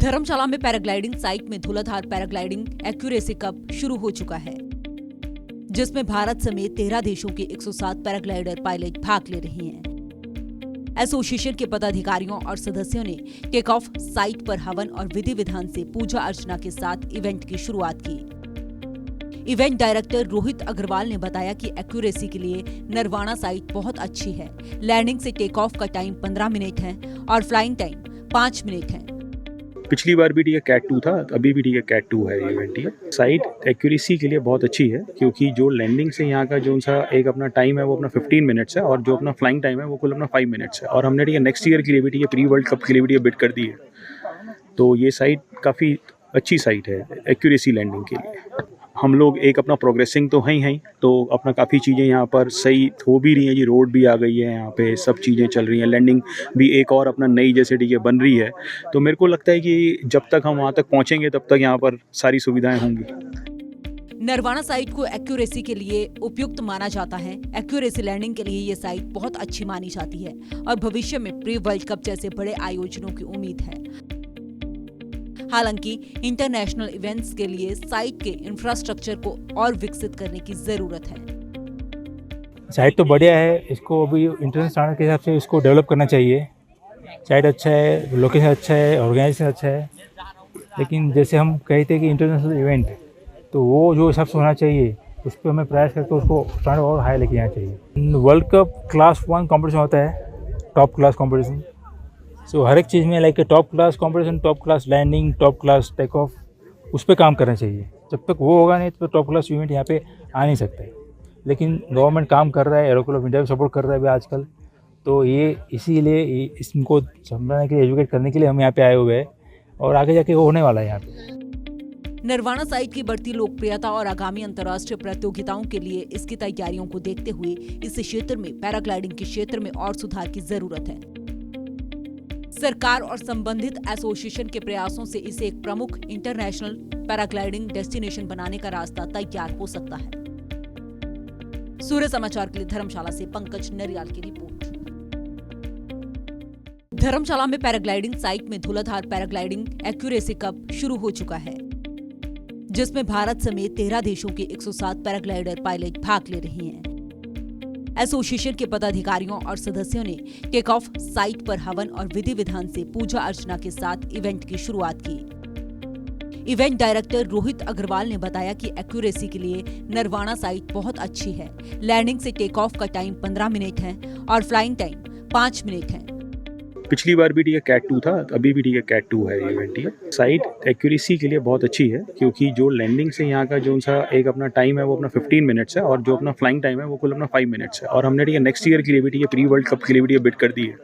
धर्मशाला में paragliding site में धुलाधार paragliding accuracy cup शुरू हो चुका है, जिसमें भारत समेत 13 देशों के 107 पैराग्लाइडर पायलट भाग ले रहे हैं। एसोसिएशन के पदाधिकारियों और सदस्यों ने टेक ऑफ साइट पर हवन और विधि विधान से पूजा अर्चना के साथ इवेंट की शुरुआत की। इवेंट डायरेक्टर रोहित अग्रवाल ने बताया कि एक्यूरेसी के लिए नरवाना साइट बहुत अच्छी है। लैंडिंग से टेक ऑफ का टाइम 15 मिनट है और फ्लाइंग टाइम 5 मिनट है। पिछली बार भी कैट 2 था, अभी भी कैट 2 है ये इवेंट। साइट एक्यूरेसी के लिए बहुत अच्छी है, क्योंकि जो लैंडिंग से यहाँ का जो सा एक अपना टाइम है वो अपना 15 मिनट्स है और जो अपना फ्लाइंग टाइम है वो कुल अपना 5 मिनट्स है। और हमने नेक्स्ट ईयर के लिए भी प्री वर्ल्ड कप के लिए बिड कर दी है। तो ये साइट काफ़ी अच्छी साइट है एक्यूरेसी लैंडिंग के लिए। हम लोग एक अपना प्रोग्रेसिंग तो हैं तो अपना काफ़ी चीज़ें यहाँ पर सही हो भी रही हैं जी। रोड भी आ गई है, यहाँ पे सब चीज़ें चल रही हैं। लैंडिंग भी एक और अपना नई जैसे बन रही है। तो मेरे को लगता है कि जब तक हम वहाँ तक पहुँचेंगे तब तक यहाँ पर सारी सुविधाएं होंगी। नरवाना साइट को एक्यूरेसी के लिए उपयुक्त माना जाता है। एक्यूरेसी लैंडिंग के लिए ये साइट बहुत अच्छी मानी जाती है और भविष्य में प्री वर्ल्ड कप जैसे बड़े आयोजनों की उम्मीद है। हालांकि इंटरनेशनल इवेंट्स के लिए साइट के इंफ्रास्ट्रक्चर को और विकसित करने की जरूरत है। साइट तो बढ़िया है, इसको अभी इंटरनेशनल स्टैंडर्ड के हिसाब से इसको डेवलप करना चाहिए। साइट अच्छा है, लोकेशन अच्छा है, ऑर्गेनाइजेशन अच्छा है, लेकिन जैसे हम कहते हैं कि इंटरनेशनल इवेंट तो वो जो हिसाब से होना चाहिए उस पर हमें प्रयास करके उसको स्टैंडर्ड और हाई लेके आना चाहिए। वर्ल्ड कप क्लास 1 कॉम्पिटिशन होता है, टॉप क्लास कॉम्पिटिशन। सो हर एक चीज़ में like top class competition, top class landing, top class take off, उस पर काम करना चाहिए। जब तक वो होगा नहीं तो टॉप क्लास इवेंट यहाँ पे आ नहीं सकता है। लेकिन गवर्नमेंट काम कर रहा है, एरो क्लब ऑफ इंडिया भी सपोर्ट कर रहा है अभी आजकल। तो ये इसीलिए इसको समझाने के लिए, एजुकेट करने के लिए हम यहाँ पे आए हुए हैं और आगे जाके वो होने वाला है यहाँ पे। नरवाना साइट की बढ़ती लोकप्रियता और आगामी अंतर्राष्ट्रीय प्रतियोगिताओं के लिए इसकी तैयारियों को देखते हुए इस क्षेत्र में पैराग्लाइडिंग के क्षेत्र में और सुधार की जरूरत है। सरकार और संबंधित एसोसिएशन के प्रयासों से इसे एक प्रमुख इंटरनेशनल पैराग्लाइडिंग डेस्टिनेशन बनाने का रास्ता तैयार हो सकता है। सूर्य समाचार के लिए धर्मशाला से पंकज नरियाल की रिपोर्ट। धर्मशाला में पैराग्लाइडिंग साइट में धुलाधार पैराग्लाइडिंग एक्यूरेसी कप शुरू हो चुका है, जिसमें भारत समेत 13 देशों के 107 पैराग्लाइडर पायलट भाग ले रहे हैं। एसोसिएशन के पदाधिकारियों और सदस्यों ने टेक ऑफ साइट पर हवन और विधि विधान से पूजा अर्चना के साथ इवेंट की शुरुआत की। इवेंट डायरेक्टर रोहित अग्रवाल ने बताया कि एक्यूरेसी के लिए नरवाना साइट बहुत अच्छी है। लैंडिंग से टेक ऑफ का टाइम 15 मिनट है और फ्लाइंग टाइम 5 मिनट है। पिछली बार भी कैट 2 था, अभी भी कैट 2 है ये इवेंट। साइट एक्यूरेसी के लिए बहुत अच्छी है, क्योंकि जो लैंडिंग से यहाँ का जो सा एक अपना टाइम है वो अपना 15 मिनट्स है और जो अपना फ्लाइंग टाइम है वो कुल अपना 5 मिनट्स है। और हमने नेक्स्ट ईयर के लिए भी प्री वर्ल्ड कप के लिए बिड कर दी है।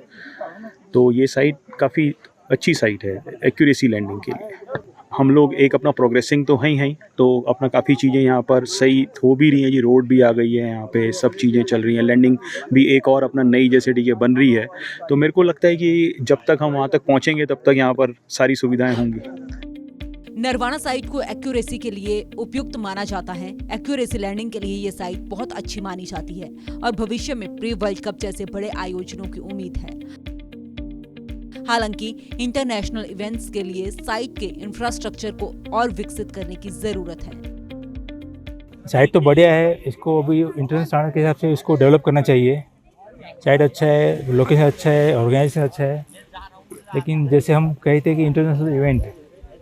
तो ये साइट काफ़ी अच्छी साइट है एक्यूरेसी लैंडिंग के लिए। हम लोग एक अपना प्रोग्रेसिंग तो हैं तो अपना काफ़ी चीज़ें यहाँ पर सही हो भी रही हैं जी। रोड भी आ गई है, यहाँ पे सब चीज़ें चल रही हैं। लैंडिंग भी एक और अपना नई जैसे बन रही है। तो मेरे को लगता है कि जब तक हम वहाँ तक पहुँचेंगे तब तक यहाँ पर सारी सुविधाएं होंगी। नरवाना साइट को एक्यूरेसी के लिए उपयुक्त माना जाता है। एक्यूरेसी लैंडिंग के लिए ये साइट बहुत अच्छी मानी जाती है और भविष्य में प्री वर्ल्ड कप जैसे बड़े आयोजनों की उम्मीद है। हालांकि इंटरनेशनल इवेंट्स के लिए साइट के इंफ्रास्ट्रक्चर को और विकसित करने की जरूरत है। साइट तो बढ़िया है, इसको अभी इंटरनेशनल स्टैंडर्ड के हिसाब से इसको डेवलप करना चाहिए। साइट अच्छा है, लोकेशन अच्छा है, ऑर्गेनाइजेशन अच्छा है, लेकिन जैसे हम कहते हैं कि इंटरनेशनल इवेंट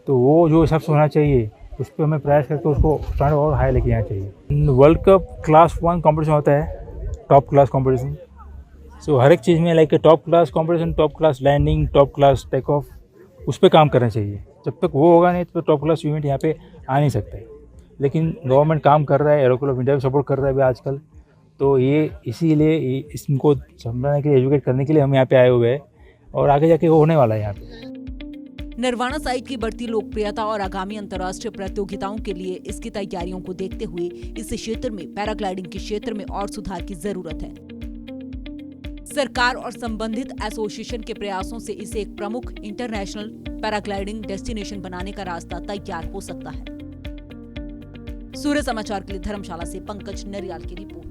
तो वो जो हिसाब से होना चाहिए उस पर हमें प्रयास करके उसको स्टैंडर्ड और हाई लेके आना चाहिए। वर्ल्ड कप क्लास 1 कॉम्पिटिशन होता है, टॉप क्लास कॉम्पिटिशन। सो हर एक चीज़ में like top class competition, top class landing, top class take off, उस पर काम करना चाहिए। जब तक वो होगा नहीं तो टॉप क्लास इवेंट यहाँ पे आ नहीं सकता है। लेकिन गवर्नमेंट काम कर रहा है, एरो क्लब ऑफ इंडिया भी सपोर्ट कर रहा है अभी आजकल। तो ये इसीलिए इसको समझाने के लिए, एजुकेट करने के लिए हम यहाँ पे आए हुए हैं और आगे जाके वो होने वाला है यहाँ पे। नरवाना साइट की बढ़ती लोकप्रियता और आगामी अंतर्राष्ट्रीय प्रतियोगिताओं के लिए इसकी तैयारियों को देखते हुए इस क्षेत्र में पैराग्लाइडिंग के क्षेत्र में और सुधार की जरूरत है। सरकार और संबंधित एसोसिएशन के प्रयासों से इसे एक प्रमुख इंटरनेशनल पैराग्लाइडिंग डेस्टिनेशन बनाने का रास्ता तैयार हो सकता है। सूर्य समाचार के लिए धर्मशाला से पंकज नरियाल की रिपोर्ट।